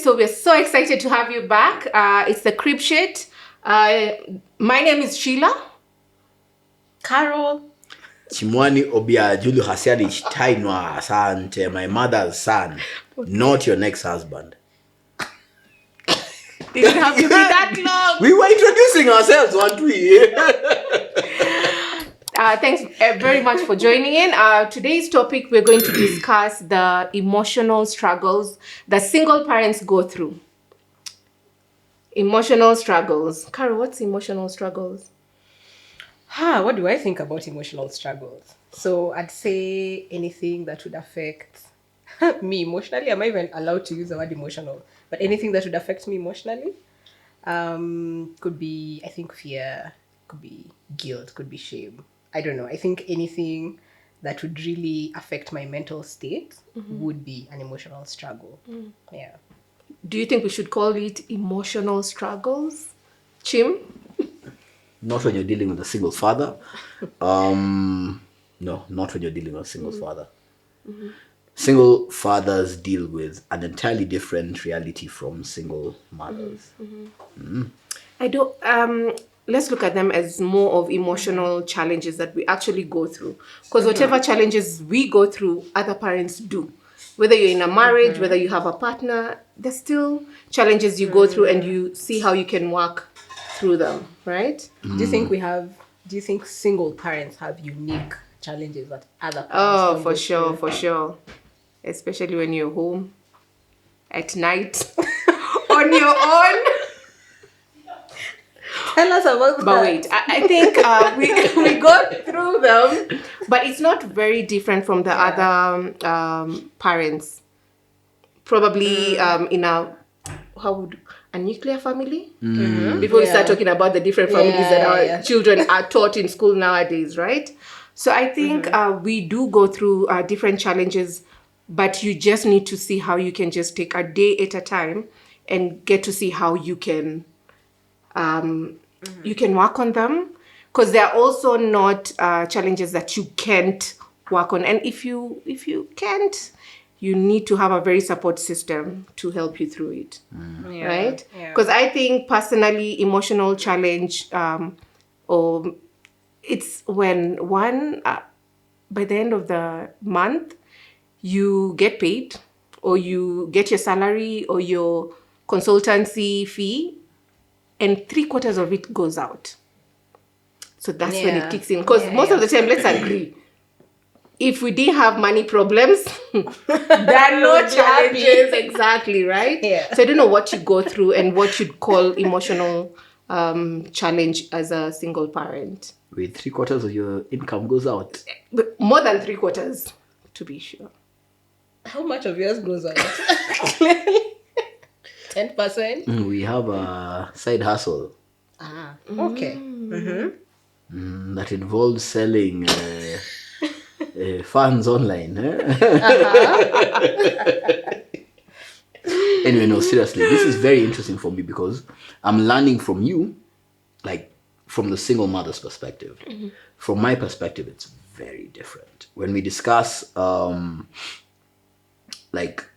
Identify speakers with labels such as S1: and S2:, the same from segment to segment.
S1: so we're so excited to have you back. It's the Crib Shit. My name is Sheila.
S2: Carol.
S3: Chimwani Obia Julio Hasiadi Tainwa Asante, my mother's son, not your next husband.
S1: Didn't have to be that long.
S3: We were introducing ourselves, weren't we?
S1: Thanks very much for joining in. Today's topic, we're going to discuss the emotional struggles that single parents go through. Emotional struggles. Carol, what's emotional struggles?
S2: What do I think about emotional struggles? So I'd say anything that would affect me emotionally. Am I even allowed to use the word emotional? But anything that would affect me emotionally could be, I think, fear, could be guilt, could be shame. I don't know. I think anything that would really affect my mental state would be an emotional struggle. Yeah.
S1: Do you think we should call it emotional struggles? Chim?
S3: Not when you're dealing with a single father. No, not when you're dealing with a single father. Single fathers deal with an entirely different reality from single mothers.
S1: I don't. Let's look at them as more of emotional challenges that we actually go through. Because whatever challenges we go through, other parents do. Whether you're in a marriage, whether you have a partner, there's still challenges you go through, and you see how you can work through them, right?
S2: Do you think single parents have unique challenges that other parents
S1: Oh,
S2: don't
S1: for
S2: go
S1: sure,
S2: through?
S1: for sure. Especially when you're home at night on your own.
S2: Tell us about that.
S1: But wait, I think we go through them, but it's not very different from the other parents. Probably in a nuclear family. Before we start talking about the different families that our children are taught in school nowadays, right? So I think we do go through different challenges, but you just need to see how you can just take a day at a time and get to see how you can you can work on them, because they are also not challenges that you can't work on. And if you can't, you need to have a very support system to help you through it, right? Because I think personally, emotional challenge, or it's when one by the end of the month you get paid, or you get your salary or your consultancy fee, and 3/4 of it goes out. So that's when it kicks in. Because most of the time, let's agree, if we didn't have money problems, there are no challenges. Exactly, right?
S2: Yeah.
S1: So I don't know what you go through and what you'd call emotional challenge as a single parent.
S3: Wait, 3/4 of your income goes out.
S1: But more than 3/4, to be sure.
S2: How much of yours goes out? Clearly. 10%?
S3: We have a side hustle
S2: Okay.
S3: that involves selling funds online. Anyway, no, seriously, this is very interesting for me because I'm learning from you, like from the single mother's perspective. From my perspective, it's very different. When we discuss, like,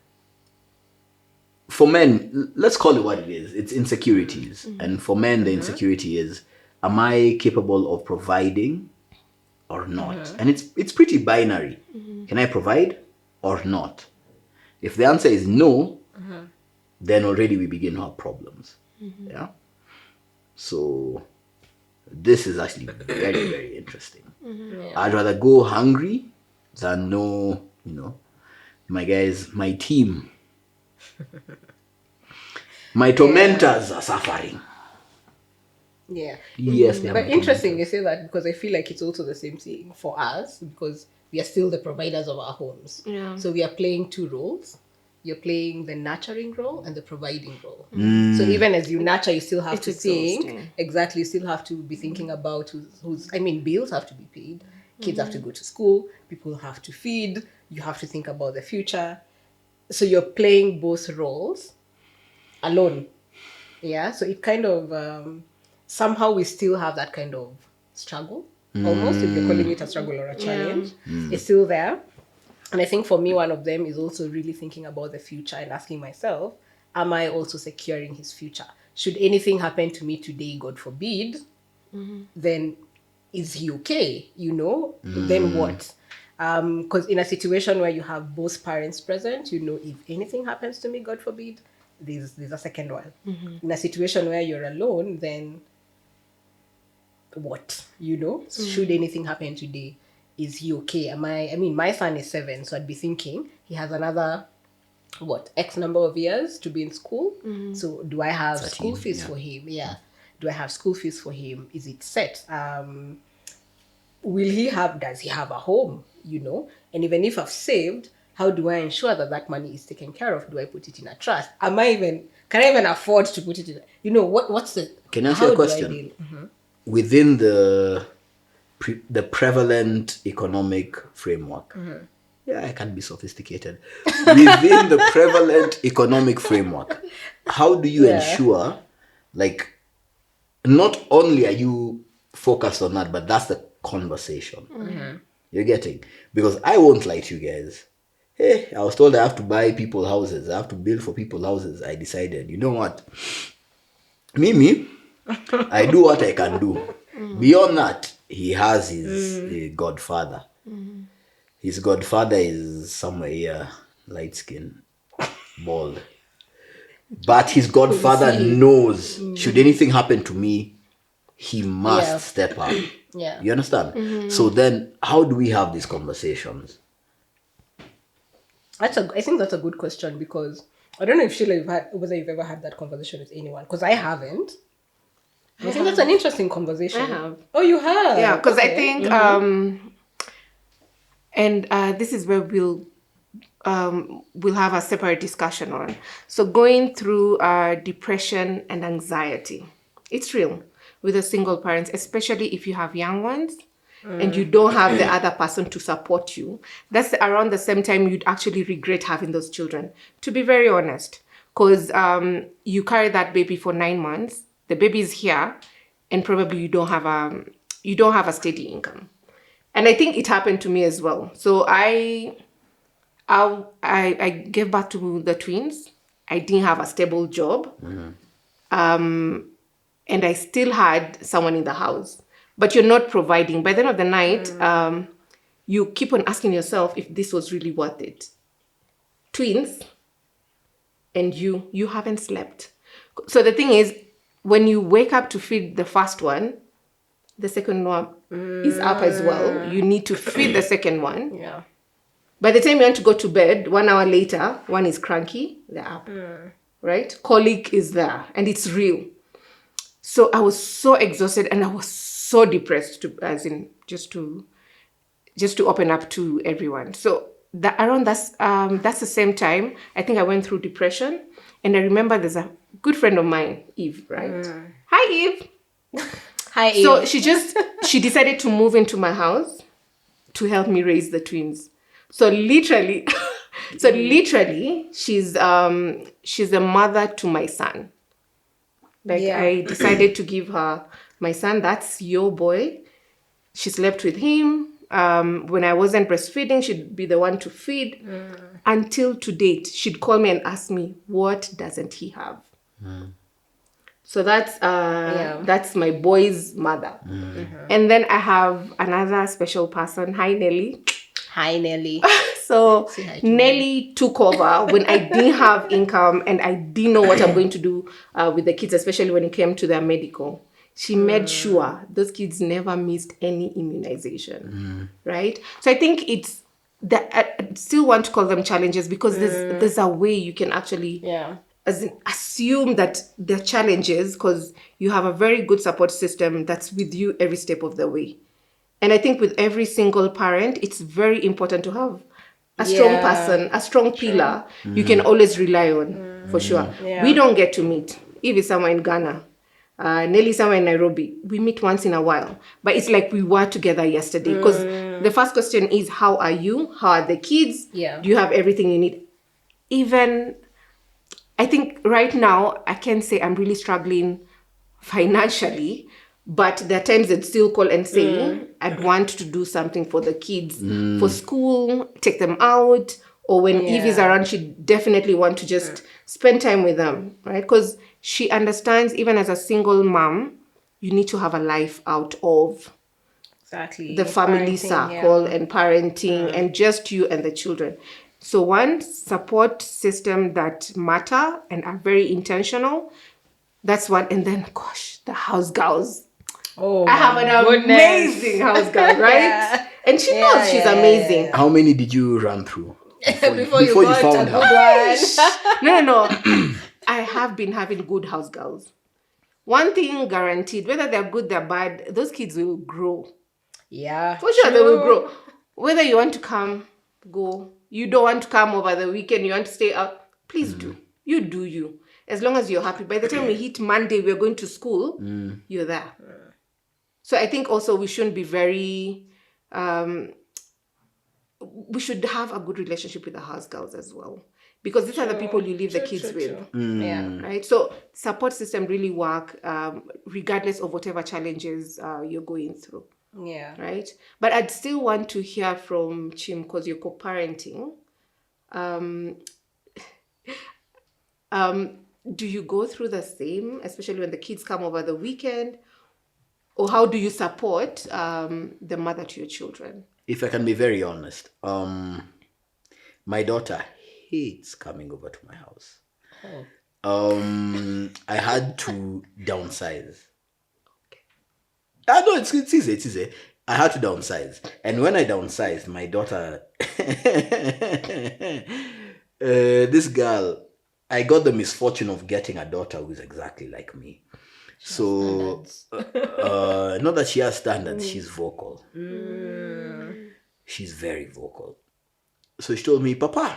S3: for men, let's call it what it is. It's insecurities. And for men, the insecurity is, am I capable of providing or not? And it's pretty binary. Can I provide or not? If the answer is no, then already we begin to have problems. Yeah. So this is actually very, very interesting. I'd rather go hungry than know, my guys, my team, my tormentors are suffering.
S2: Yeah.
S3: Yes.
S2: But interesting you say that, because I feel like it's also the same thing for us, because we are still the providers of our homes.
S1: Yeah.
S2: So we are playing two roles. You're playing the nurturing role and the providing role. So even as you nurture, you still have to think. Exactly. You still have to be thinking about bills have to be paid. Kids have to go to school. People have to feed. You have to think about the future. So you're playing both roles alone. Yeah. So it kind of, somehow we still have that kind of struggle. Almost, if you're calling it a struggle or a challenge. It's still there. And I think for me, one of them is also really thinking about the future and asking myself, am I also securing his future? Should anything happen to me today, God forbid, then is he okay? Then what? Because in a situation where you have both parents present, if anything happens to me, God forbid, there's a second one. In a situation where you're alone, then what? Should anything happen today, is he okay? My son is 7, so I'd be thinking he has another X number of years to be in school. So do I have
S3: 13,
S2: school fees
S3: yeah.
S2: for him? Yeah. Do I have school fees for him? Is it set? Does he have a home? And even if I've saved, how do I ensure that money is taken care of? Do I put it in a trust? Can I even afford to put it in? What's the...
S3: Can I ask you a question? Within the prevalent economic framework, I can be sophisticated. Within the prevalent economic framework, how do you ensure, like, not only are you focused on that, but that's the conversation you're getting? Because I won't lie to you guys. Hey, I was told I have to buy people houses. I have to build for people houses. I decided, you know what? Mimi, I do what I can do. Beyond that, he has his godfather. His godfather is somewhere here, light skin, bald. But his godfather knows, should anything happen to me, he must step up.
S2: Yeah.
S3: You understand? So then, how do we have these conversations?
S2: I think that's a good question, because I don't know if Sheila, whether you've ever had that conversation with anyone, because I haven't. I think that's an interesting conversation.
S1: I have.
S2: Oh, you have?
S1: Yeah, because I think, and this is where we'll have a separate discussion on. So going through depression and anxiety, it's real with the single parents, especially if you have young ones and you don't have the other person to support you. That's around the same time you'd actually regret having those children, to be very honest, because you carry that baby for 9 months. The baby is here, and probably you don't have a steady income. And I think it happened to me as well. So I gave birth to the twins. I didn't have a stable job. And I still had someone in the house. But you're not providing. By the end of the night, you keep on asking yourself if this was really worth it. Twins, and you haven't slept. So the thing is, when you wake up to feed the first one, the second one is up as well. You need to feed the second one.
S2: Yeah.
S1: By the time you want to go to bed, 1 hour later, one is cranky, they're up. Right? Colic is there, and it's real. So I was so exhausted, and I was so depressed, just to open up to everyone. So that's the same time I think I went through depression. And I remember there's a good friend of mine, Eve, right? Hi, Eve.
S2: Hi, Eve.
S1: So she decided to move into my house to help me raise the twins. So literally, she's a mother to my son. I decided to give her my son. That's your boy. She slept with him. When I wasn't breastfeeding, she'd be the one to feed. Until to date, she'd call me and ask me, what doesn't he have? So that's my boy's mother. And then I have another special person. Hi, Nelly.
S2: Hi, Nelly.
S1: So Nelly took over when I didn't have income and I didn't know what I'm going to do with the kids, especially when it came to their medical. She made sure those kids never missed any immunization, right? So I think it's that I still want to call them challenges, because there's a way you can actually assume that they're challenges, because you have a very good support system that's with you every step of the way. And I think with every single parent, it's very important to have a strong person, a strong pillar you can always rely on, for sure. Yeah. We don't get to meet. Eve is somewhere in Ghana. Nelly somewhere in Nairobi. We meet once in a while. But it's like we were together yesterday. Because the first question is, how are you? How are the kids?
S2: Yeah.
S1: Do you have everything you need? Even, I think right now, I can say I'm really struggling financially. But there are times I'd still call and say, I'd want to do something for the kids, for school, take them out, Or when Eve is around, she definitely want to just spend time with them, right? Because she understands, even as a single mom, you need to have a life out of
S2: Exactly.
S1: the family
S2: Parenting,
S1: circle and parenting and just you and the children. So one support system that matter and are very intentional. That's one. And then, gosh, the house girls.
S2: Oh,
S1: I have an amazing house girl, right? And she knows she's amazing.
S3: How many did you run through
S2: Before you got
S3: found
S2: a
S3: her?
S2: good one.
S1: No. I have been having good house girls. One thing guaranteed, whether they're good, they're bad, those kids will grow.
S2: Yeah.
S1: For sure, they will grow. Whether you want to come, go. You don't want to come over the weekend, you want to stay out, please do. You do you. As long as you're happy. By the time we hit Monday, we're going to school, you're there. So I think also we shouldn't be very... we should have a good relationship with the house girls as well. Because these are the people you leave the kids with.
S2: Yeah.
S1: Right? So support system really work regardless of whatever challenges you're going through.
S2: Yeah.
S1: Right? But I'd still want to hear from Chim because you're co-parenting. Do you go through the same, especially when the kids come over the weekend? Or how do you support the mother to your children?
S3: If I can be very honest, my daughter hates coming over to my house. I had to downsize. No, it's easy. I had to downsize. And when I downsized, my daughter, this girl, I got the misfortune of getting a daughter who's exactly like me. So, not that she has standards, she's vocal. She's very vocal. So she told me, Papa,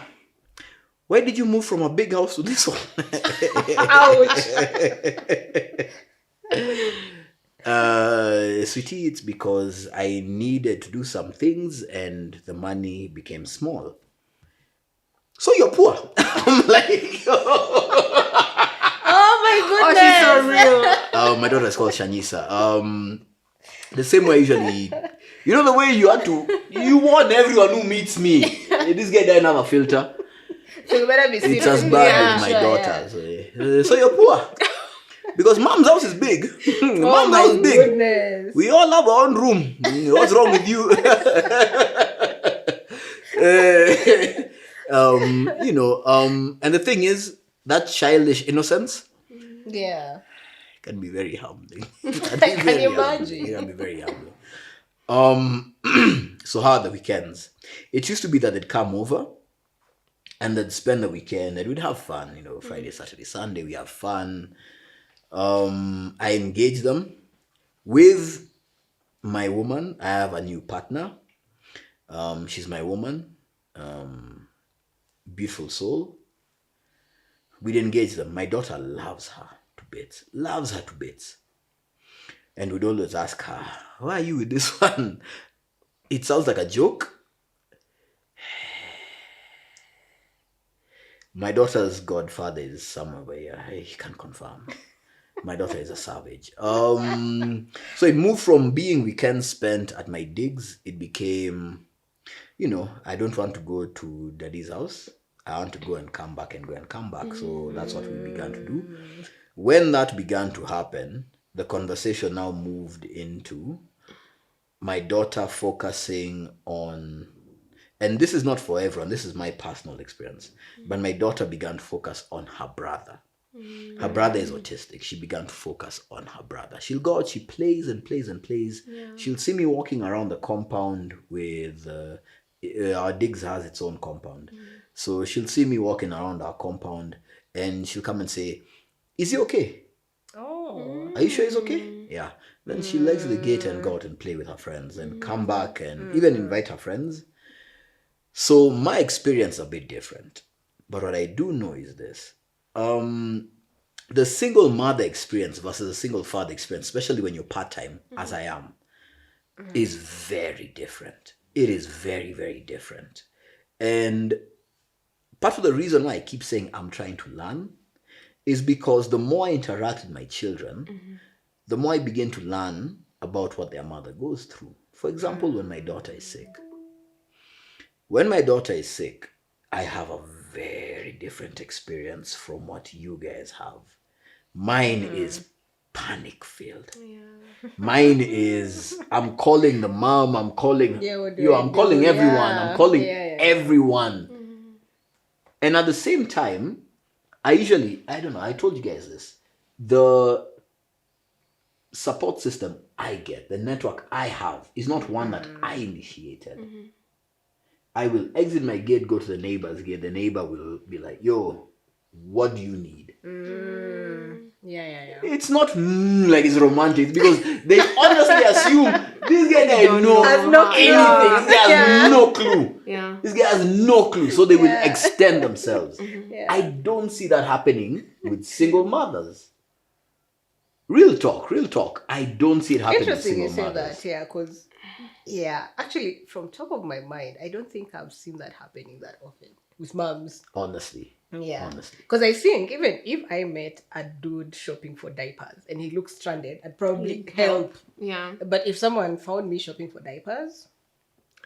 S3: why did you move from a big house to this one?
S2: Ouch.
S3: Sweetie, it's because I needed to do some things and the money became small. So you're poor. I'm like,
S2: Oh my goodness.
S1: She's so real.
S3: my daughter is called Shanyisa. The same way usually, you know the way you warn everyone who meets me. This guy doesn't have a filter.
S2: So you better be
S3: It's
S2: serious.
S3: as bad with my daughter. So you're poor. Because mom's house is big. Mom's house is big.
S2: Goodness.
S3: We all have our own room. What's wrong with you? And the thing is, that childish innocence
S2: Yeah.
S3: can be very humbling.
S2: Can you imagine?
S3: It can be very humbling. So how are the weekends? It used to be that they'd come over and they'd spend the weekend and we'd have fun. Friday, Saturday, Sunday, we have fun. I engage them with my woman. I have a new partner. She's my woman. Beautiful soul. We'd engage them. My daughter loves her to bits. And we'd always ask her, why are you with this one? It sounds like a joke. My daughter's godfather is somewhere where he can't confirm. My daughter is a savage. So it moved from being weekends spent at my digs. It became, I don't want to go to daddy's house. I want to go and come back. So that's what we began to do. When that began to happen, the conversation now moved into my daughter focusing on, and this is not for everyone, this is my personal experience, but my daughter began to focus on her brother. Her brother is autistic. She began to focus on her brother. She'll go out, she plays and plays and plays. Yeah. She'll see me walking around the compound with, our digs has its own compound. So she'll see me walking around our compound and she'll come and say, is he okay?
S2: Oh.
S3: Are you sure he's okay? Yeah. Then she leaves the gate and go out and play with her friends and come back and even invite her friends. So my experience is a bit different. But what I do know is this. The single mother experience versus the single father experience, especially when you're part-time, as I am, is very different. It is very, very different. And part of the reason why I keep saying I'm trying to learn is because the more I interact with my children, the more I begin to learn about what their mother goes through. For example, when my daughter is sick. When my daughter is sick, I have a very different experience from what you guys have. Mine is panic filled.
S1: Yeah.
S3: Mine is I'm calling the mom, I'm calling
S2: what do
S3: yo,
S2: I
S3: I'm
S2: do?
S3: calling everyone, I'm
S2: Yeah.
S3: calling
S2: Yeah.
S3: everyone. And at the same time, I don't know, I told you guys this. The support system I get, the network I have, is not one that I initiated. I will exit my gate, go to the neighbor's gate. The neighbor will be like, yo, what do you need?
S2: Yeah.
S3: It's not like it's romantic because they honestly assume this guy
S1: don't
S3: know
S1: know
S2: no
S3: anything. This guy has no clue.
S1: Yeah.
S3: This guy has no clue. So they will extend themselves.
S2: Yeah.
S3: I don't see that happening with single mothers. Real talk. I don't see it happening with
S2: Interesting
S3: single
S2: you say
S3: mothers.
S2: that, because actually, from top of my mind, I don't think I've seen that happening that often with moms.
S3: Honestly.
S2: Because I think even if I met a dude shopping for diapers and he looks stranded, I'd probably help.
S1: Yeah.
S2: But if someone found me shopping for diapers,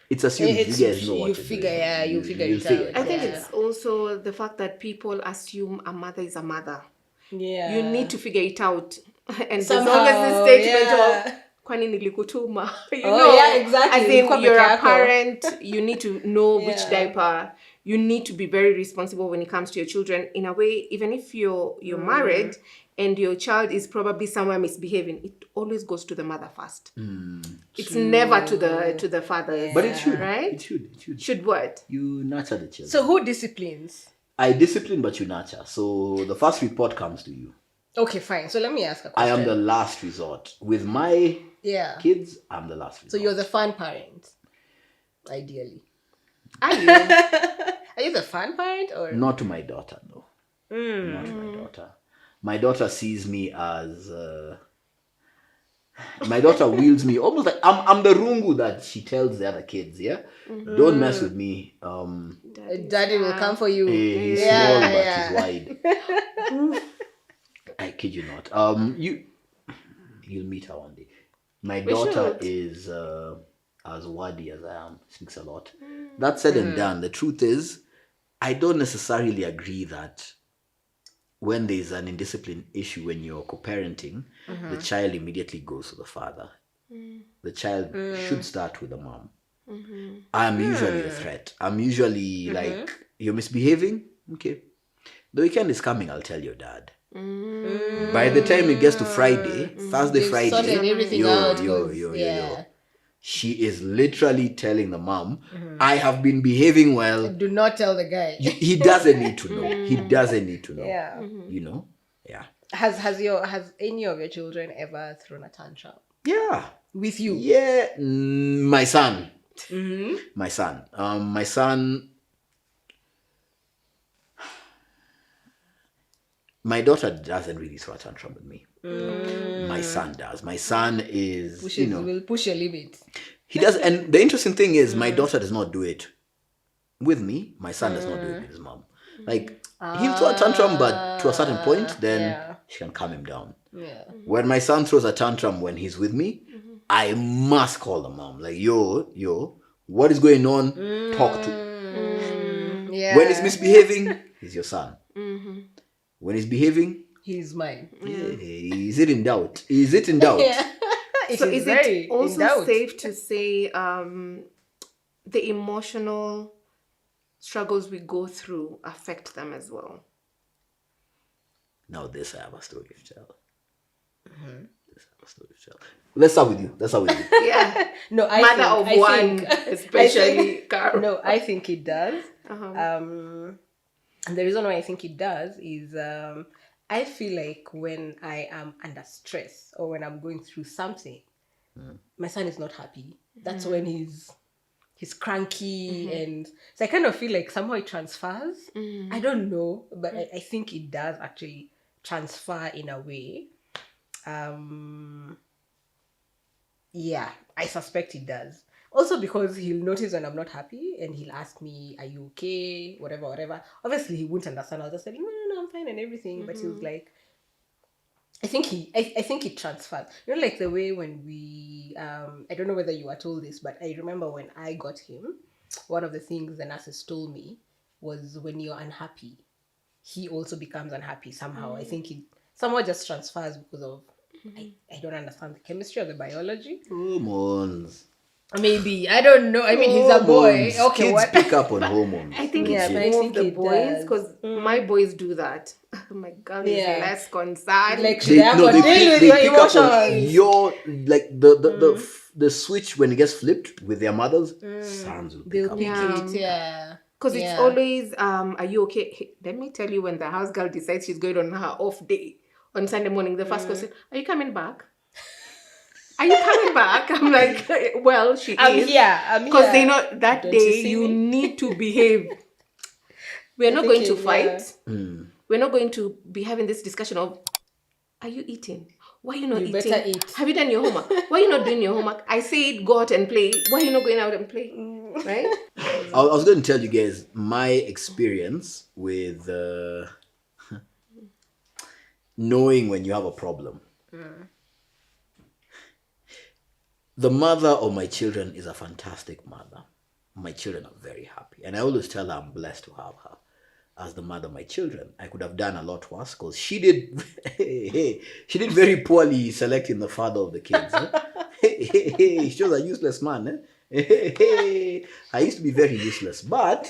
S3: It's assumed
S2: it's,
S3: you guys know what
S2: you
S3: to
S2: figure,
S3: do.
S2: you figure
S3: You'll
S2: it out.
S1: I think
S2: Yeah.
S1: it's also the fact that people assume a mother is a mother.
S2: Yeah.
S1: You need to figure it out. And
S2: Somehow,
S1: as long as the statement
S2: yeah.
S1: of kwani nilikutuma, you
S2: Oh,
S1: know,
S2: yeah, exactly.
S1: as in
S2: You've
S1: you're a
S2: got the
S1: parent, you need to know which
S2: Yeah.
S1: diaper. You need to be very responsible when it comes to your children. In a way, even if you're married and your child is probably somewhere misbehaving, it always goes to the mother first. It's never to the father.
S3: But it should,
S1: right?
S3: It should.
S1: Should what?
S3: You nurture the children.
S2: So who disciplines?
S3: I discipline, but you nurture. So the first report comes to you.
S2: Okay, fine. So let me ask a
S3: I
S2: question.
S3: am the last resort. With my
S2: Yeah.
S3: kids, I'm the last resort.
S2: So you're the fun parent, ideally.
S1: Are you?
S2: Are you the fun parent or?
S3: Not to my daughter, no. Not to my daughter. My daughter sees me as... my daughter wields me almost like I'm the rungu that she tells the other kids, yeah? Don't mess with me.
S2: Daddy will come for you.
S3: He's
S2: Yeah,
S3: small, but
S2: yeah.
S3: he's wide. I kid you not. You'll meet her one day. My daughter is as wordy as I am. Speaks a lot. That said and done, the truth is, I don't necessarily agree that when there's an indiscipline issue when you're co-parenting, the child immediately goes to the father. The child should start with the mom. I'm usually the threat. I'm usually like, you're misbehaving? Okay. The weekend is coming, I'll tell your dad. By the time it gets to Friday, Thursday,
S2: They've
S3: Friday,
S2: sorted everything out. 'Cause,
S3: yo. She is literally telling the mom, I have been behaving well.
S2: Do not tell the guy.
S3: He doesn't need to know. He doesn't need to know.
S2: Yeah.
S3: You know? Yeah.
S2: Has any of your children ever thrown a tantrum
S3: Yeah.
S2: with you?
S3: Yeah. My son. My son. My son. My daughter doesn't really throw a tantrum with me. My son does. My son is,
S2: Will push your limits.
S3: he does. And the interesting thing is, my daughter does not do it with me. My son does not do it with his mom. Like, he'll throw a tantrum, but to a certain point, then she can calm him down.
S2: Yeah.
S3: When my son throws a tantrum when he's with me, I must call the mom. Like, yo, what is going on? Talk to.
S2: Yeah.
S3: When he's misbehaving, he's your son. When he's behaving,
S2: he's mine.
S3: is it in doubt? Is it in doubt?
S2: Yeah.
S1: So is
S2: very
S1: it also
S2: in doubt.
S1: safe to say the emotional struggles we go through affect them as well?
S3: Now this I have a story to tell. Let's start with you.
S1: Yeah.
S2: No,
S1: Mother of one, especially Carol.
S2: No, I think it does. And the reason why I think it does is I feel like when I am under stress or when I'm going through something, my son is not happy. That's when he's cranky, and so I kind of feel like somehow it transfers. I don't know, but I think it does actually transfer in a way. Yeah, I suspect it does. Also because he'll notice when I'm not happy and he'll ask me, are you okay? Whatever. Obviously he wouldn't understand. I'll just say, no, I'm fine and everything. But he was like, I think it transfers. You know, like the way when we, I don't know whether you were told this, but I remember when I got him, one of the things the nurses told me was when you're unhappy, he also becomes unhappy somehow. I think it somewhat just transfers because of I don't understand the chemistry or the biology.
S3: Hormones.
S2: Maybe. I don't know. I mean, he's a boy.
S3: Hormones.
S2: Okay,
S3: Kids
S2: what?
S3: pick up on hormones.
S1: I think
S2: Yeah,
S1: it's
S2: but I
S1: more of
S2: think
S1: the
S2: it
S1: boys
S2: does.
S1: because my boys do that. My girl is
S2: Yeah.
S1: less concerned.
S2: Like,
S3: They,
S2: they have
S3: no,
S2: to
S3: they
S2: deal
S3: pick,
S2: with
S3: they
S2: your
S3: pick up on
S2: emotions.
S3: your like the switch when it gets flipped with their mothers. Sons will pick
S2: They'll
S3: up.
S2: pick
S3: on
S2: it, yeah.
S1: Because it's
S2: Yeah.
S1: always, are you okay? Hey, let me tell you, when the house girl decides she's going on her off day on Sunday morning, the first question, are you coming back? Are you coming back? I'm like, well, she
S2: I'm
S1: is.
S2: here. I'm
S1: Because they
S2: here.
S1: know that
S2: Don't you
S1: day
S2: see
S1: you
S2: me?
S1: need to behave. We're not going to
S2: thinking,
S1: fight.
S3: Hmm.
S1: We're not going to be having this discussion of, are you eating? Why are you not
S2: You
S1: eating?
S2: better eat.
S1: Have you done your homework? Why are you not doing your homework? I said go out and play. Why are you not going out and play? Right?
S3: I was going to tell you guys my experience with knowing when you have a problem. The mother of my children is a fantastic mother. My children are very happy. And I always tell her I'm blessed to have her as the mother of my children. I could have done a lot worse because she did she did very poorly selecting the father of the kids. She was a useless man. I used to be very useless. But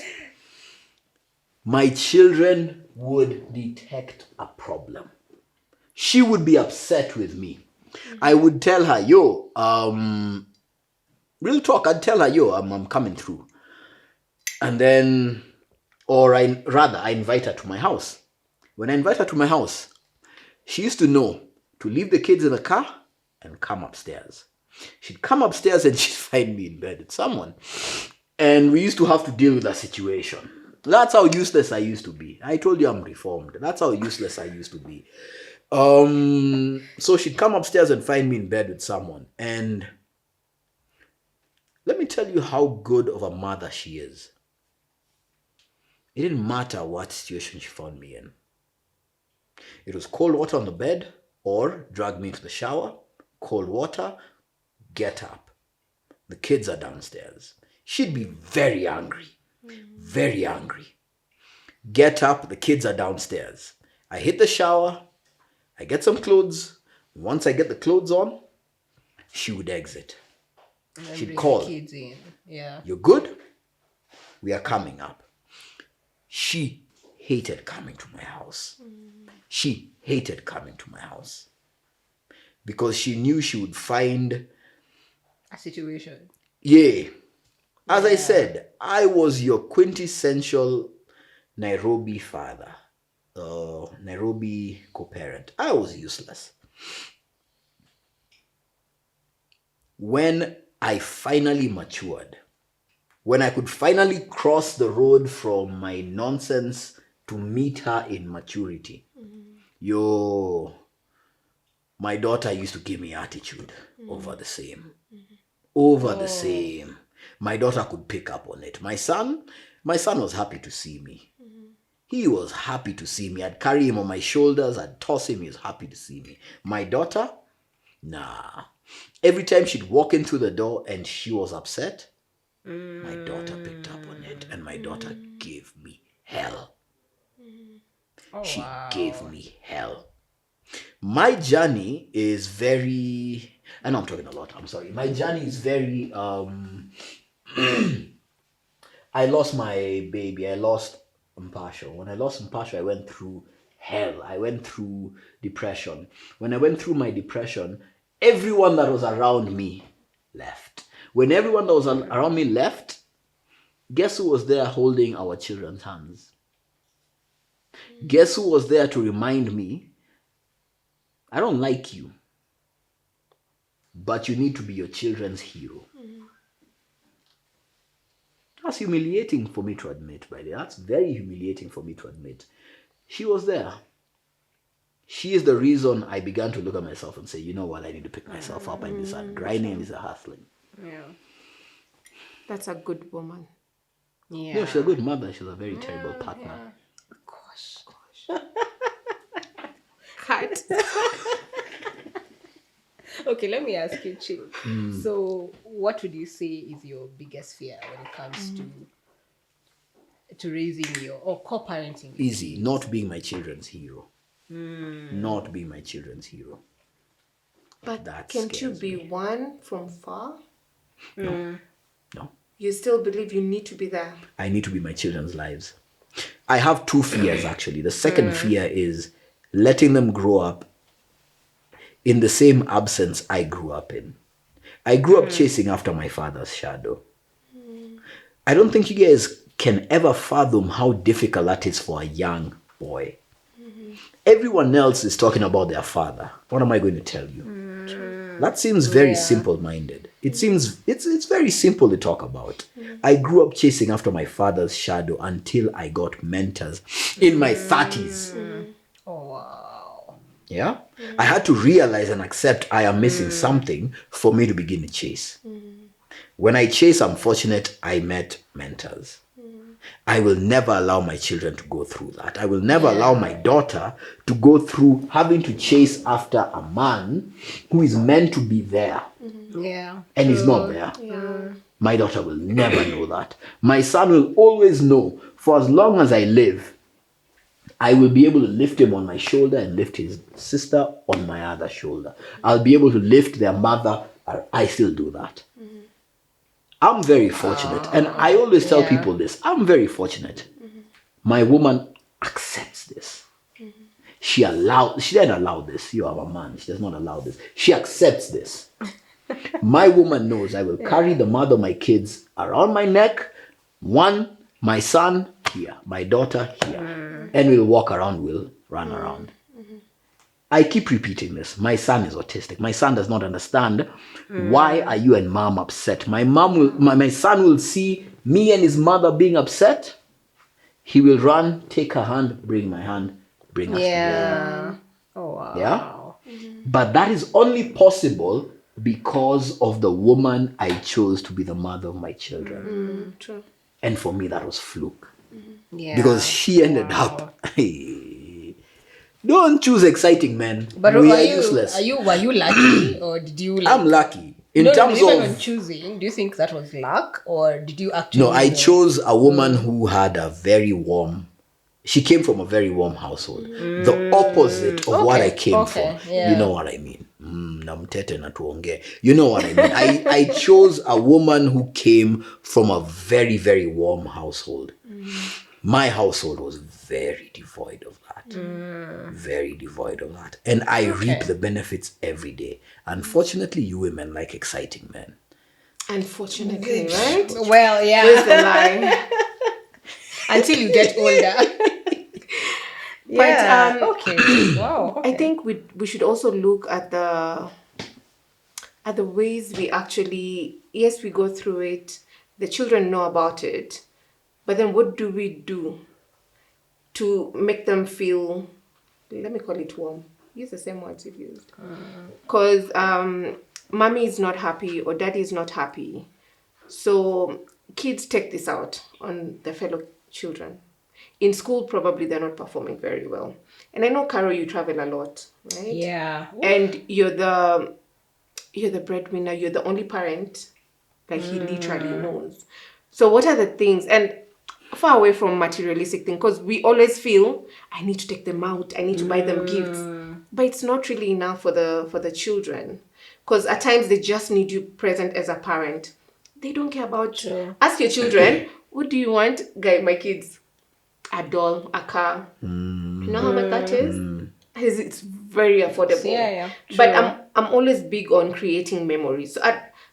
S3: my children would detect a problem. She would be upset with me. I would tell her, yo, real talk, I'd tell her, yo, I'm coming through. And then, or I invite her to my house. When I invite her to my house, she used to know to leave the kids in the car and come upstairs. She'd come upstairs and she'd find me in bed with someone. And we used to have to deal with that situation. That's how useless I used to be. I told you I'm reformed. That's how useless I used to be. So she'd come upstairs and find me in bed with someone. And let me tell you how good of a mother she is. It didn't matter what situation she found me in. It was cold water on the bed or drag me into the shower. Cold water, get up. The kids are downstairs. She'd be very angry. Very angry. Get up, the kids are downstairs. I hit the shower. I get some clothes. Once I get the clothes on, she would exit.
S2: And then
S3: She'd
S2: bring
S3: call.
S2: the kids in. Yeah.
S3: You're good? We are coming up. She hated coming to my house. She hated coming to my house. Because she knew she would find...
S2: A situation.
S3: Yeah. As I said, I was your quintessential Nairobi father. Nairobi co-parent. I was useless. When I finally matured, when I could finally cross the road from my nonsense to meet her in maturity, my daughter used to give me attitude over the same. Over the same. My daughter could pick up on it. My son was happy to see me. He was happy to see me. I'd carry him on my shoulders. I'd toss him. He was happy to see me. My daughter, nah. Every time she'd walk into the door and she was upset, my daughter picked up on it. And my daughter gave me hell. She gave me hell. My journey is very... I know I'm talking a lot. I'm sorry. My journey is very... I lost my baby. I lost Mpasho. When I lost Mpasho, I went through hell. I went through depression. When I went through my depression, everyone that was around me left. When everyone that was around me left, guess who was there holding our children's hands? Guess who was there to remind me, I don't like you, but you need to be your children's hero. That's humiliating for me to admit, by the way. That's very humiliating for me to admit. She was there. She is the reason I began to look at myself and say, you know what, I need to pick myself up. I need to start grinding, I need to start hustling.
S2: Yeah.
S1: That's a good woman.
S2: Yeah.
S3: No, she's a good mother. She's a very terrible partner.
S2: Yeah. Gosh.
S1: Cut.
S2: Okay, let me ask you, Chief. So, what would you say is your biggest fear when it comes to to raising your or co-parenting?
S3: Easy. Not being my children's hero. Not being my children's hero.
S1: But
S3: That
S1: can't you
S3: scares
S1: be
S3: me.
S1: one from far?
S3: No.
S1: You still believe you need to be there?
S3: I need to be my children's lives. I have two fears actually. The second fear is letting them grow up in the same absence I grew up in. I grew up chasing after my father's shadow. I don't think you guys can ever fathom how difficult that is for a young boy. Everyone else is talking about their father. What am I going to tell you? That seems very simple-minded. It seems it's very simple to talk about. I grew up chasing after my father's shadow until I got mentors in my 30s.
S2: Oh wow.
S3: Yeah? I had to realize and accept I am missing something for me to begin to chase. When I chase, I'm fortunate I met mentors. I will never allow my children to go through that. I will never allow my daughter to go through having to chase after a man who is meant to be there
S2: Yeah.
S3: and is not there. My daughter will never know that. My son will always know, for as long as I live, I will be able to lift him on my shoulder and lift his sister on my other shoulder. I'll be able to lift their mother. I still do that. I'm very fortunate. And I always tell people this. I'm very fortunate. My woman accepts this. She doesn't allow this. You are a man. She does not allow this. She accepts this. My woman knows I will carry the mother of my kids around my neck. One, my son here, my daughter here. And we'll walk around, we'll run around. I keep repeating this. My son is autistic. My son does not understand. Why are you and mom upset? My son will see me and his mother being upset. He will run, take her hand, bring my hand, bring us together.
S2: Oh wow.
S3: Yeah? But that is only possible because of the woman I chose to be the mother of my children.
S1: True.
S3: And for me, that was fluke.
S2: Yeah.
S3: Because she ended up... Don't choose exciting men.
S2: But
S3: we
S2: were
S3: are
S2: you
S3: useless.
S2: were you lucky or did you like
S3: I'm lucky. In
S2: no,
S3: terms
S2: even
S3: of...
S2: on choosing, do you think that was luck or did you actually
S3: No, I
S2: know?
S3: chose a woman who had a very warm... She came from a very warm household. The opposite of what I came from.
S2: yeah.
S3: You know what I mean. Namtete na tuonge. You know what I mean. I chose a woman who came from a very, very warm household. My household was very devoid of that. Very devoid of that. And I reap the benefits every day. Unfortunately, you women like exciting men.
S1: Unfortunately, right?
S2: Well, yeah.
S1: Where's the line?
S2: Until you get older.
S1: But
S2: okay. Wow. Okay.
S1: I think we should also look at the ways we actually, yes, we go through it. The children know about it, but then what do we do to make them feel? Let me call it warm. Use the same words you've used. Because mommy is not happy or daddy is not happy, so kids take this out on their fellow children. In school, probably they're not performing very well. And I know, Carol, you travel a lot, right?
S2: Yeah.
S1: And you're the breadwinner. You're the only parent. Like he literally knows. So what are the things? And far away from materialistic thing, because we always feel I need to take them out. I need to buy them gifts. But it's not really enough for the children, because at times they just need you present as a parent. They don't care about. Ask your children, what do you want? Guy, my kids. A doll, a car. You know how much that is? It's very affordable.
S2: Yeah.
S1: But I'm always big on creating memories. So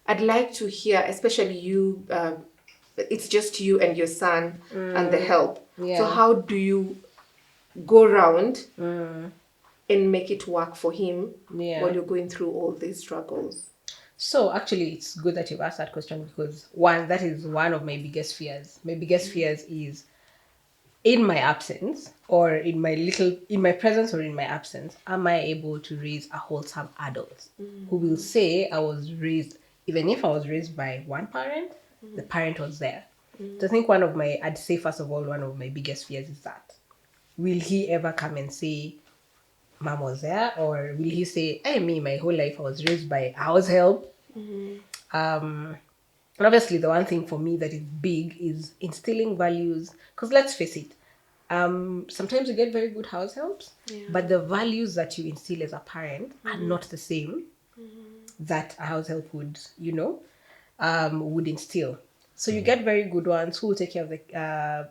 S1: I'd like to hear, especially you. It's just you and your son and the help.
S2: Yeah.
S1: So how do you go around and make it work for him while you're going through all these struggles?
S2: So actually, it's good that you've asked that question because one, that is one of my biggest fears. My biggest fears is in my absence or in my presence or in my absence, am I able to raise a wholesome adult who will say I was raised, even if I was raised by one parent, the parent was there. So I think I'd say first of all, one of my biggest fears is that. Will he ever come and say, Mom was there? Or will he say, hey, me, my whole life I was raised by house help? And And obviously, the one thing for me that is big is instilling values. Because let's face it, sometimes you get very good house helps, but the values that you instill as a parent are not the same that a house help would, would instill. So you get very good ones who will take care of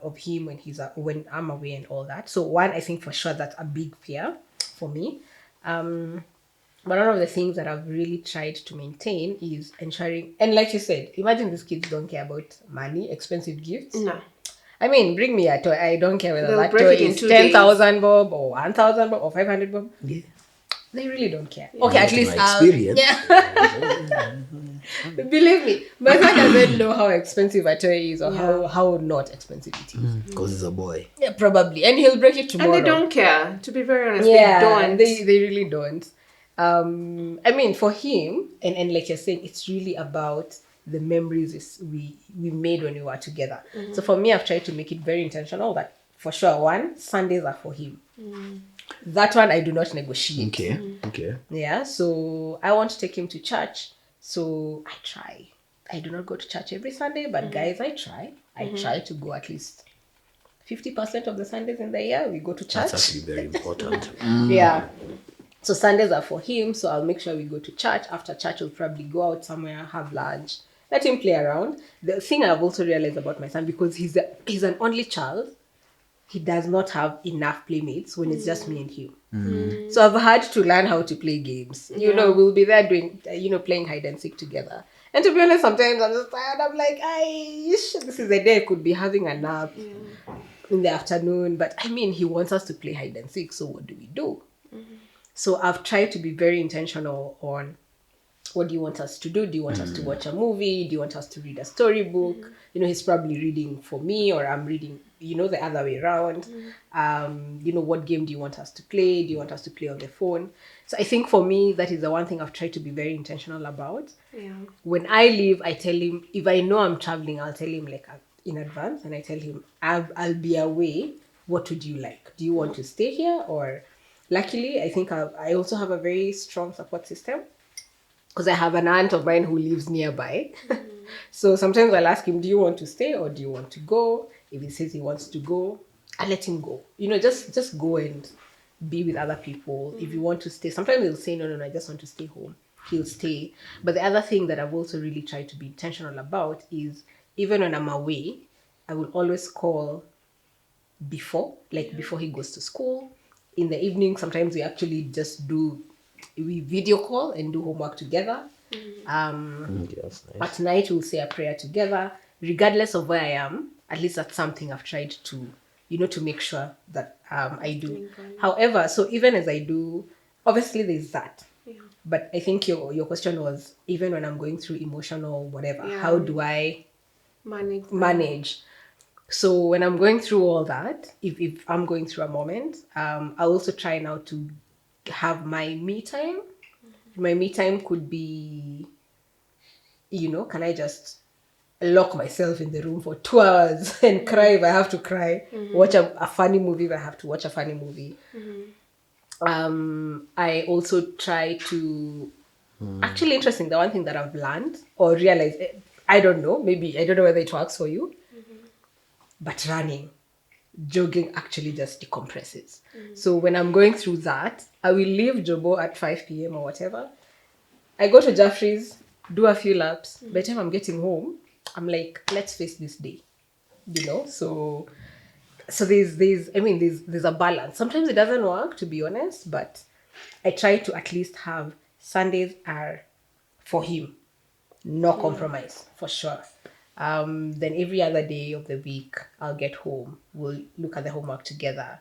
S2: of him when I'm away and all that. So one, I think for sure that's a big fear for me. But one of the things that I've really tried to maintain is ensuring, and like you said, imagine these kids don't care about money, expensive gifts.
S1: No.
S2: I mean, bring me a toy. I don't care whether
S1: They'll
S2: that
S1: break
S2: toy
S1: it in
S2: is
S1: 2
S2: 10,000 bob or 1,000 bob or 500 bob.
S3: Yeah.
S2: They really don't care. Okay, at
S3: To
S2: least
S3: my experience.
S2: yeah. Believe me, my son doesn't know how expensive a toy is or how not expensive it is.
S3: Because he's a boy.
S2: Yeah, probably, and he'll break it tomorrow.
S1: And they don't care. To be very honest,
S2: Yeah,
S1: they don't.
S2: They really don't. I mean, for him, and like you're saying, it's really about the memories we made when we were together. So for me, I've tried to make it very intentional that for sure, one, Sundays are for him. That one I do not negotiate.
S3: Okay.
S2: Yeah, so I want to take him to church. So I try. I do not go to church every Sunday, but guys, I try. I try to go at least 50% of the Sundays in the year. We go to church.
S3: That's actually very important.
S2: Yeah. So Sundays are for him. So I'll make sure we go to church. After church, we'll probably go out somewhere, have lunch, let him play around. The thing I've also realized about my son, because he's an only child, he does not have enough playmates when it's just me and him. So I've had to learn how to play games. We'll be there doing, playing hide and seek together. And to be honest, sometimes I'm just tired. I'm like, this is the day I could be having a nap in the afternoon. But I mean, he wants us to play hide and seek. So what do we do? So I've tried to be very intentional on what do you want us to do? Do you want us to watch a movie? Do you want us to read a storybook? He's probably reading for me or I'm reading, the other way around. What game do you want us to play? Do you want us to play on the phone? So I think for me, that is the one thing I've tried to be very intentional about.
S1: Yeah.
S2: When I leave, I tell him, if I know I'm traveling, I'll tell him like in advance and I tell him, I'll be away. What would you like? Do you want to stay here? Or luckily, I think I also have a very strong support system. Because I have an aunt of mine who lives nearby. So sometimes I'll ask him, do you want to stay or do you want to go? If he says he wants to go, I'll let him go. Just go and be with other people. If you want to stay, sometimes he'll say, no, I just want to stay home. He'll stay. But the other thing that I've also really tried to be intentional about is even when I'm away, I will always call before he goes to school. In the evening, sometimes we actually just we video call and do homework together.
S3: That's nice.
S2: At night we'll say a prayer together. Regardless of where I am, at least that's something I've tried to, to make sure that I do. However, so even as I do, obviously there's that. Yeah. But I think your question was, even when I'm going through emotional whatever, how do I manage? So when I'm going through all that, if I'm going through a moment, I also try now to have my me time. My me time could be, can I just lock myself in the room for 2 hours and cry if I have to cry, watch a funny movie if I have to watch a funny movie. I also try to, actually interesting, the one thing that I've learned or realized, I don't know whether it works for you, but jogging actually just decompresses. So when I'm going through that, I will leave Jobo at 5 p.m. or whatever. I go to Jeffrey's, do a few laps. By the time I'm getting home, I'm like, let's face this day. So there's a balance. Sometimes it doesn't work, to be honest, but I try to at least have Sundays are for him. No compromise, for sure. Then every other day of the week, I'll get home. We'll look at the homework together.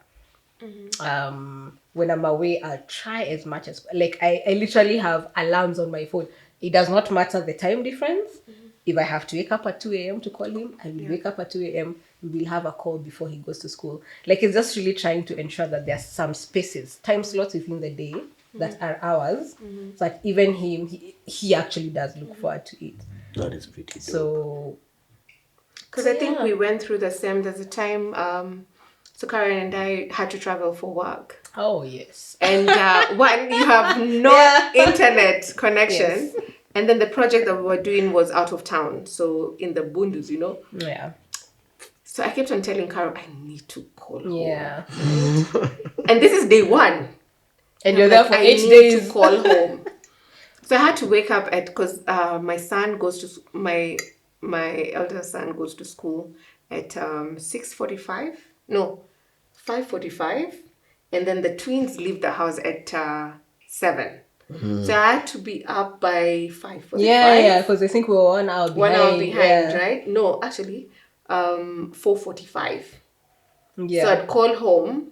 S2: When I'm away, I'll try as much as... I literally have alarms on my phone. It does not matter the time difference. If I have to wake up at 2 a.m. to call him, I will wake up at 2 a.m. We will have a call before he goes to school. It's just really trying to ensure that there's some spaces, time slots within the day that are ours, so that even he actually does look forward to it.
S3: That is pretty dope.
S2: So...
S1: Because I think we went through the same. There's a time so Karen and I had to travel for work.
S2: Oh, yes.
S1: And one, you have no internet connection. Yes. And then the project that we were doing was out of town, so in the Bundus,
S2: Yeah.
S1: So I kept on telling Carol, I need to call home.
S2: Yeah.
S1: And this is day one.
S2: And you're there for 8 days.
S1: To call home. So I had to wake up because my son goes to my elder son goes to school at 6:45. No, 5:45, and then the twins leave the house at 7. So I had to be up by 5:45.
S2: Yeah, because I think we were 1 hour behind.
S1: 1 hour behind, right? No, actually, 4:45.
S2: Yeah.
S1: So I'd call home,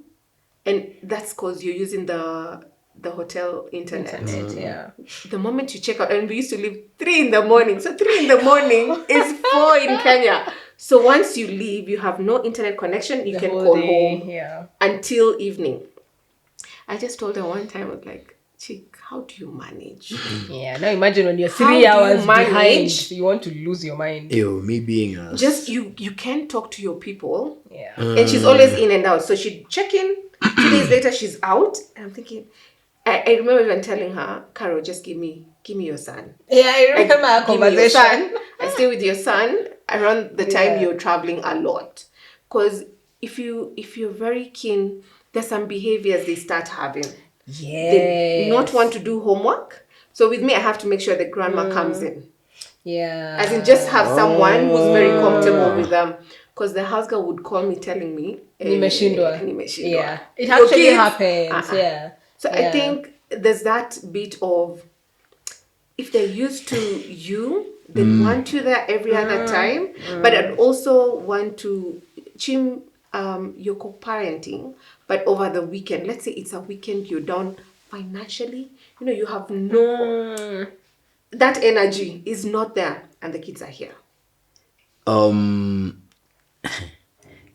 S1: and that's because you're using the hotel internet.
S2: Yeah.
S1: The moment you check out, and we used to leave 3 in the morning. So 3 in the morning is 4 in Kenya. So once you leave, you have no internet connection. You can call home until evening. I just told her one time, I was like, Chick, how do you manage?
S2: Yeah, now imagine when you're 3 hours behind, you want to lose your mind.
S3: Ew, me being a...
S1: Just, you can't talk to your people.
S2: Yeah.
S1: And she's always in and out. So she'd check in, 2 days later, she's out. And I'm thinking, I remember even telling her, Carol, just give me your son.
S2: Yeah, I remember our conversation.
S1: I stay with your son around the time you're traveling a lot. Because if you're very keen, there's some behaviors they start having.
S2: Yeah.
S1: They not want to do homework. So with me, I have to make sure the grandma comes in.
S2: Yeah.
S1: As in just have someone who's very comfortable with them. Because the house girl would call me telling me,
S2: Nimeshindwa.
S1: Yeah.
S2: It actually happens. Yeah.
S1: So I think there's that bit of, if they're used to you, they want you there every other time. But I'd also want to, you're co-parenting, but over the weekend, let's say it's a weekend, you're down financially, you have no, that energy is not there, and the kids are here.
S3: And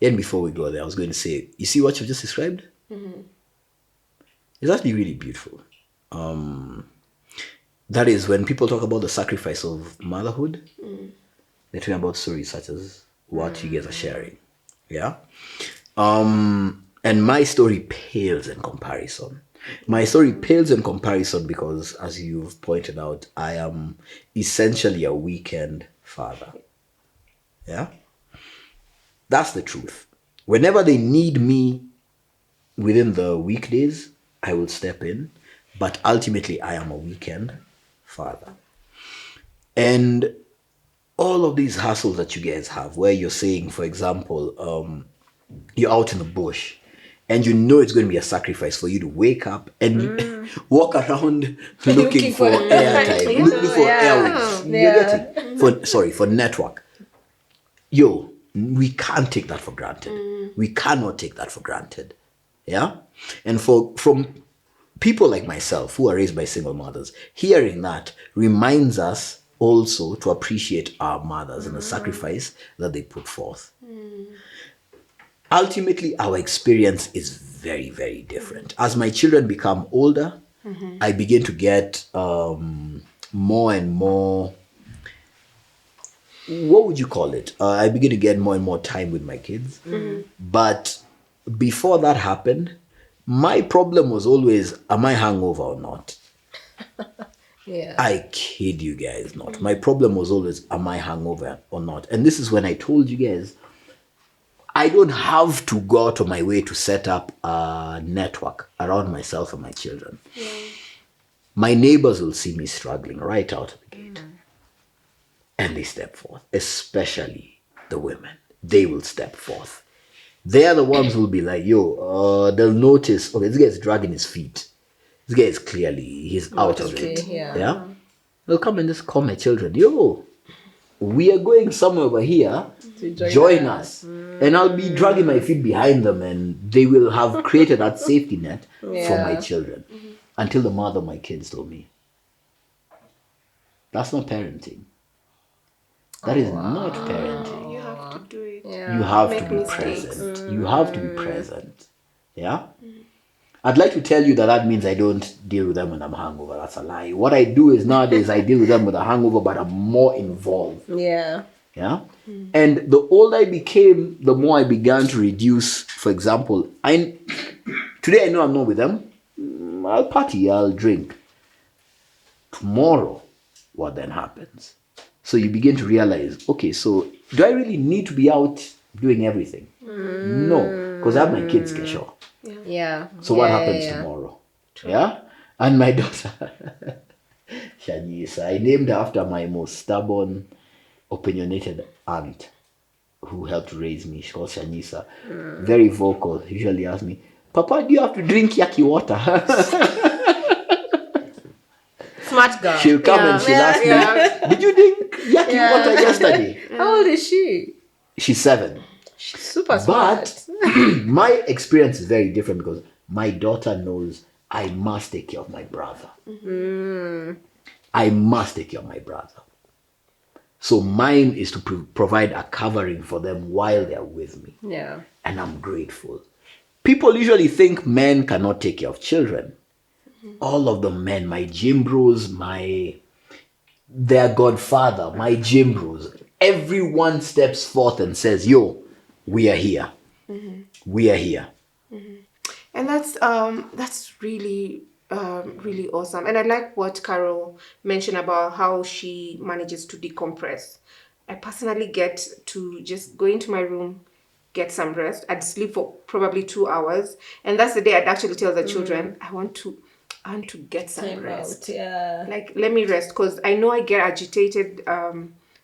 S3: before we go there, I was going to say, you see what you just described? It's actually really beautiful. That is, when people talk about the sacrifice of motherhood, they're talking about stories such as what you guys are sharing. Yeah? And my story pales in comparison. My story pales in comparison because, as you've pointed out, I am essentially a weekend father. Yeah? That's the truth. Whenever they need me within the weekdays, I will step in. But ultimately, I am a weekend father. And all of these hassles that you guys have, where you're saying, for example, you're out in the bush, and it's going to be a sacrifice for you to wake up and walk around looking for airtime, looking for airwaves. You get it? For network. We can't take that for granted. We cannot take that for granted. Yeah? And from people like myself who are raised by single mothers, hearing that reminds us also to appreciate our mothers and the sacrifice that they put forth. Ultimately, our experience is very, very different. As my children become older, I begin to get more and more, what would you call it? I begin to get more and more time with my kids. But before that happened, my problem was always, am I hungover or not?
S2: Yeah.
S3: I kid you guys not. My problem was always, am I hungover or not? And this is when I told you guys, I don't have to go out of my way to set up a network around myself and my children. Yeah. My neighbors will see me struggling right out of the gate. And they step forth, especially the women. They will step forth. They are the ones who will be like, they'll notice, okay, this guy is dragging his feet. This guy is clearly, he's out of it. Yeah? They'll come and just call my children, we are going somewhere over here. Join us. And I'll be dragging my feet behind them, and they will have created that safety net for my children. Until the mother of my kids told me, that's not parenting. That is not parenting.
S1: You have to do it.
S3: Yeah. You have to be present. You have to be present. Yeah? I'd like to tell you that means I don't deal with them when I'm hungover. That's a lie. What I do is nowadays I deal with them with a hangover, but I'm more involved.
S2: Yeah.
S3: Yeah? And the older I became, the more I began to reduce. For example, today I know I'm not with them. I'll party, I'll drink. Tomorrow, what then happens? So you begin to realize, okay, so do I really need to be out doing everything? No, because I have my kids, Kesho.
S2: Yeah.
S3: So what happens tomorrow? Yeah? And my daughter, Shanyisa, I named her after my most stubborn, opinionated aunt who helped raise me. She's called Shanyisa. Very vocal. Usually asks me, Papa, do you have to drink yaki water?
S2: Smart girl.
S3: She'll come and she'll ask me, did you drink yaki water yesterday?
S2: How old is she?
S3: She's 7.
S2: She's super smart.
S3: But my experience is very different because my daughter knows I must take care of my brother. I must take care of my brother. So mine is to provide a covering for them while they're with me.
S2: Yeah.
S3: And I'm grateful. People usually think men cannot take care of children. All of the men, my gym bros, their godfather, my gym bros, everyone steps forth and says, yo, we are here. We are here.
S1: And that's really really awesome. And I like what Carol mentioned about how she manages to decompress. I personally get to just go into my room, get some rest. I'd sleep for probably 2 hours, and that's the day I'd actually tell the children, I want to get some rest. Like, let me rest, because I know I get agitated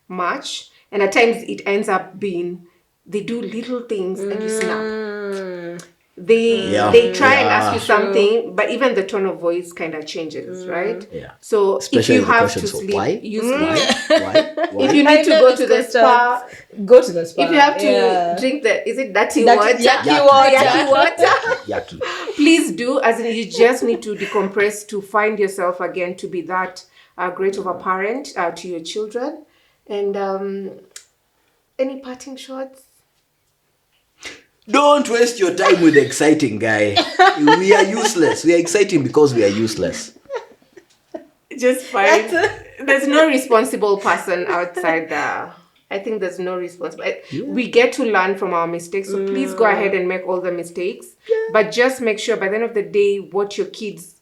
S1: much, and at times it ends up being they do little things and you snap. They try and ask you something, but even the tone of voice kind of changes, right?
S3: Yeah.
S1: So
S3: Especially
S1: if you have to
S3: so
S1: sleep,
S3: why?
S1: you sleep.
S3: Why?
S1: If you need to go to the spa,
S2: go to the spa.
S1: if you have to drink is it dirty water?
S2: Yaki water.
S3: Yaki.
S1: Please do, as in you just need to decompress to find yourself again, to be that great of a parent to your children. And any parting shots?
S3: Don't waste your time with the exciting guy. We are useless. We are exciting because we are useless.
S1: Just fine. There's no responsible person outside there. I think there's no responsible. We get to learn from our mistakes. So please go ahead and make all the mistakes. But just make sure by the end of the day, what your kids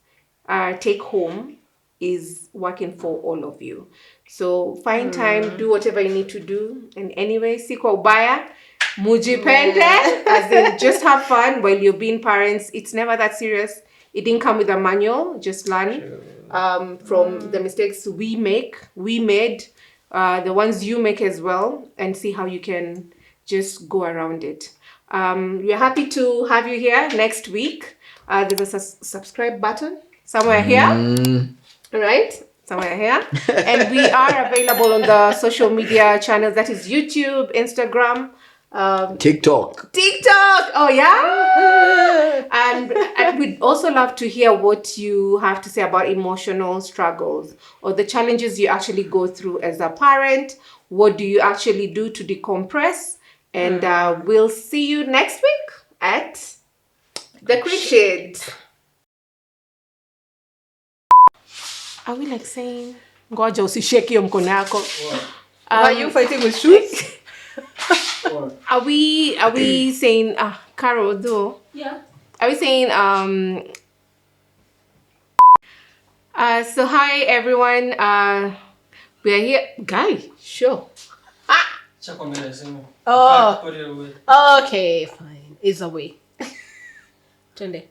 S1: take home is working for all of you. So find time, do whatever you need to do. And anyway, siko ubaya. Mujipende, as in just have fun while you're being parents. It's never that serious. It didn't come with a manual. Just learn from the mistakes we made, the ones you make as well, and see how you can just go around it. We're happy to have you here next week. There's a subscribe button somewhere here, right? Somewhere here. And we are available on the social media channels. That is YouTube, Instagram,
S3: TikTok.
S1: Oh yeah. And we'd also love to hear what you have to say about emotional struggles or the challenges you actually go through as a parent. What do you actually do to decompress? And we'll see you next week at the Creek Shade. Are we like saying ngoja usisheki hiyo mkono yako?
S2: Are you fighting with shoes?
S1: Are we saying Carol though?
S2: Yeah.
S1: Are we saying so hi everyone, we are here, guy, sure.
S2: Oh, okay, fine, it's away. Tunde.